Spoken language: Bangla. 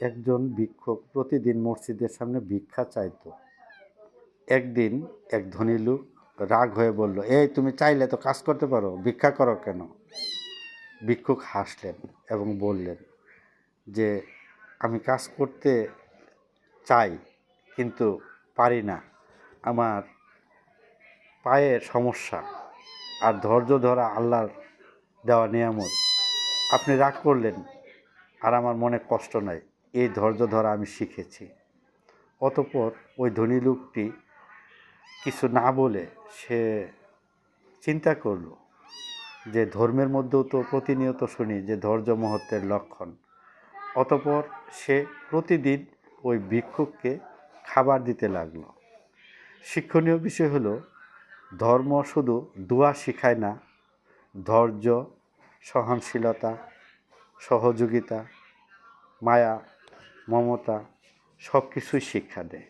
একজন ভিক্ষুক প্রতিদিন মসজিদের সামনে ভিক্ষা চাইতো। একদিন এক ধনী লোক রাগ হয়ে বলল, এই তুমি চাইলে তো কাজ করতে পারো, ভিক্ষা করো কেন? ভিক্ষুক হাসলেন এবং বললেন যে আমি কাজ করতে চাই কিন্তু পারি না, আমার পায়ের সমস্যা, আর ধৈর্য ধরা আল্লাহর দেওয়া নিয়ামত। আপনি রাগ করলেন আর আমার মনে কষ্ট নাই, এই ধৈর্য ধরা আমি শিখেছি। অতঃপর ওই ধনী লোকটি কিছু না বলে সে চিন্তা করল যে ধর্মের মধ্যেও তো প্রতিনিয়ত শুনি যে ধৈর্য মহত্বের লক্ষণ। অতঃপর সে প্রতিদিন ওই ভিক্ষুককে খাবার দিতে লাগলো। শিক্ষণীয় বিষয় হলো, ধর্ম শুধু দোয়া শিখায় না, ধৈর্য, সহনশীলতা, সহযোগিতা, মায়া, মমতা সব কিছুই শিক্ষা দেয়।